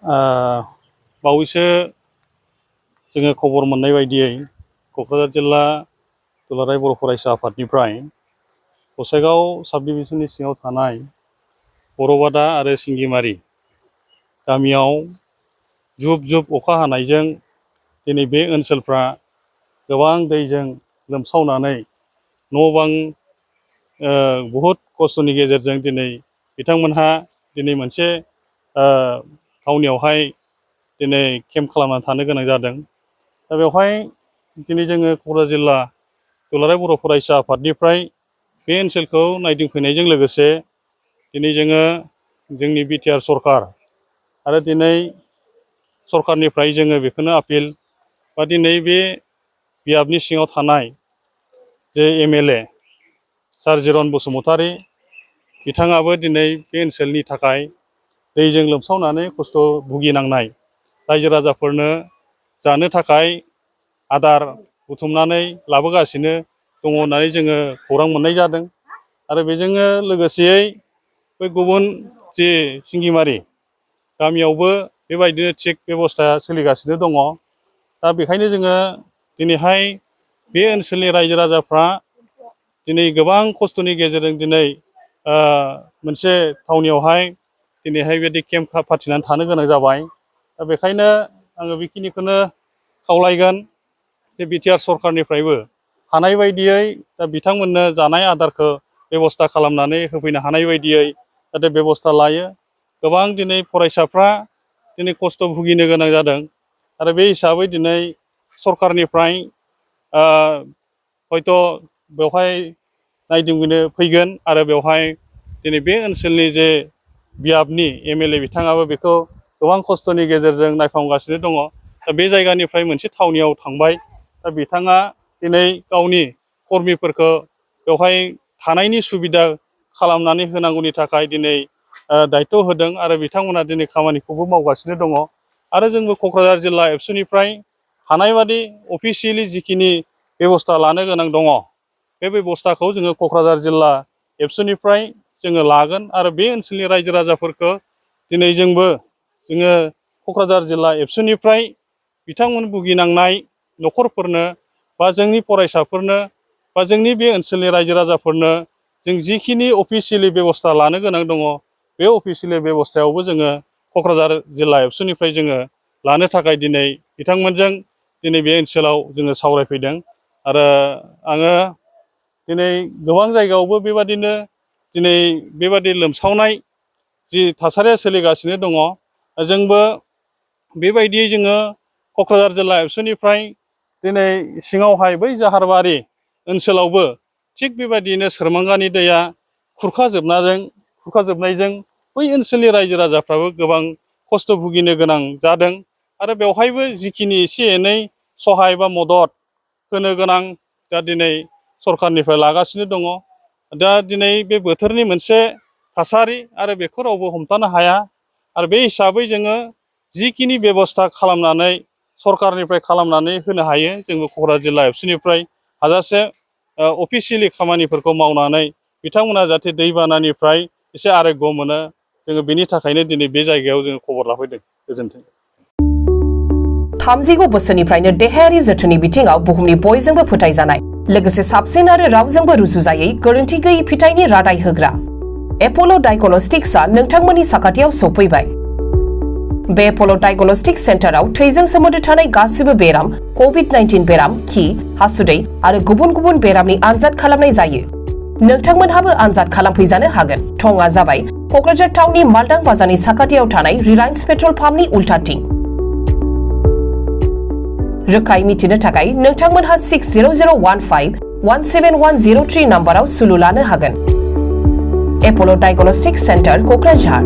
बावैसो जोङो खबर मोननाय बायदियै क'क्राझार जिल्ला दुलाराय बर' फरायसा आफादनिफ्राय गसाइगाव साब डिभिजननि सिङाव थानाय बर'बादा आरो सिंगिमारि गामियाव जुब जुब अखा हानायजों दिनै बे ओनसोलफ्रा गोबां दैजों लोमसावनानै न' बां बहुद खस्थ'नि गेजेरजों दिनै बिथांमोनहा दिनै मोनसे थावनियावहाय दिनै केम्प खालामनानै थानो गोनां जादों। दा बेवहाय दिनै जोङो क'क्राझार जिल्ला दुलाराय बर' फरायसा आफादनिफ्राय बे ओनसोलखौ नायदिंफैनायजों लोगोसे दिनै जोङो जोंनि बिटिआर सरकार आरो दिनै सरकारनिफ्राय जोङो बेखौनो आपिल बा दिनै बे बियाबनि सिङाव थानाय जे एमएलए सार जिरन बसुमतारी बिथाङाबो दिनै बे ओनसोलनि थाखाय दैजों लोमसावनानै खस्थ' भुगिनांनाय रायजो राजाफोरनो जानो थाखाय आदार बुथुमनानै लाबोगासिनो दङ होननानै जोङो खौरां मोननाय जादों। आरो बेजोंनो लोगोसेयै बै गुबुन जे सिंगिमारि गामियावबो बेबायदिनो थिग बेबस्थाया सोलिगासिनो दङ। दा बेखायनो जोङो दिनैहाय बे ओनसोलनि रायजो राजाफ्रा दिनै गोबां खस्थ'नि गेजेरजों दिनै मोनसे थावनियावहाय दिनैहाय बेबायदि केम्प फाथिनानै थानो गोनां जाबाय। दा बेखायनो आङो बेखिनिखौनो खावलायगोन जे बिटिआर सरकारनिफ्रायबो हानाय बायदियै दा बिथांमोननो जानाय आदारखौ बेबस्था खालामनानै होफैनो हानाय बायदियै जाहाथे बेबस्था लायो। गोबां दिनै फरायसाफ्रा दिनै खस्थ' भुगिनो गोनां जादों आरो बे हिसाबै दिनै सरकारनिफ्राय हयथ' बेवहाय नायदिंनो फैगोन आरो बेवहाय दिनै बे ओनसोलनि जे बियाबनि एमएलए बिथाङाबो बेखौ गोबां खस्थ'नि गेजेरजों नायफामगासिनो दङ। दा बे जायगानिफ्राय मोनसे थावनियाव थांबाय। दा बिथाङा दिनै गावनि कर्मिफोरखौ बेवहाय थानायनि सुबिदा खालामनानै होनांगौनि थाखाय दिनै दायथ' होदों आरो बिथांमोना दिनै खामानिखौबो मावगासिनो दङ। आरो जोंबो क'क्राझार जिल्ला एबसुनिफ्राय हानायबादि अफिसियेलि जिखिनि बेबस्था लानो गोनां दङ बे बेबस्थाखौ जोङो क'क्राझार जिल्ला एबसुनिफ्राय जोङो लागोन आरो बे ओनसोलनि रायजो राजाफोरखौ दिनै जोङो क'क्राझार जिल्ला एबसुनिफ्राय बिथांमोन भुगिनांनाय न'खरफोरनो बा जोंनि फरायसाफोरनो बा जोंनि बे ओनसोलनि रायजो राजाफोरनो जों जिखिनि अफिसियेलि बेबस्था लानो गोनां दङ बे अफिसियेलि बेबस्थायावबो जोङो क'क्राझार जिल्ला एबसुनिफ्राय जोङो लानो थाखाय दिनै बिथांमोनजों दिनै बे ओनसोलाव जोङो सावरायफैदों। आरो आङो दिनै गोबां जायगायावबो बेबादिनो दिनै बेबादि लोमसावनाय जि थासारिया सोलिगासिनो दङ। जोंबो बेबायदियै जोङो क'क्राझार जिल्ला एबसुनिफ्राय दिनै सिङावहाय बै जाहारबारि ओनसोलावबो थिग बेबायदियैनो सोरमांगानि दैया खुरखाजोबनायजों बै ओनसोलनि रायजो राजाफ्राबो गोबां खस्थ' भुगिनो गोनां जादों। आरो बेवहायबो जिखिनि एसे एनै सहाय बा मदद होनो गोनां दा दिनै सरकारनिफ्राय लागासिनो दङ। दा दिनै बे बोथोरनि मोनसे थासारि आरो बेखौ रावबो हमथानो हाया। आरो बे हिसाबै जोङो जिखिनि बेबस्था खालामनानै सरकारनिफ्राय खालामनानै होनो हायो जोंबो क'क्राझार जिल्ला एबसुनिफ्राय हाजासे अफिसियेलि खामानिफोरखौ मावनानै बिथांमोना जाहाथे दैबानानिफ्राय एसे आरायग' मोनो जोङो बेनि थाखायनो दिनै बे जायगायाव जोङो खबर लाफैदों। गोजोन्थों। 30 बोसोरनिफ्रायनो देहायारि जोथोननि बिथिङाव बुहुमनि बयजोंबो फोथायजानाय लोगोसे साबसिन आरो रावजोंबो रुजुजायै गोरोन्थि गैयै फिथाइनि रादाय होग्रा एप'ल' डायग्नोस्टिक्सआ नोंथांमोननि साखाथियाव सौफैबाय। बे एप'ल' डायग्नोस्टिक्स सेन्टाराव थैजों सोमोन्दो थानाय गासिबो बेराम, कभिड-19 बेराम, खि, हासुदै आरो गुबुन गुबुन बेरामनि आनजाद खालामनाय जायो। नोंथांमोनहाबो आनजाद खालामफैजानो हागोन। थंआ जाबाय क'क्राझार टाउननि मालदां बाजारनि साखाथियाव थानाय रिलायन्स पेट्रल पाम्पनि उल्टाथिं। रोखायै मिथिनो थाखाय नोंथांमोनहा 60015-17103 नाम्बाराव सुलु लानो हागोन। एप'ल' डायग्नोस्टिक्स सेन्टार क'क्राझार।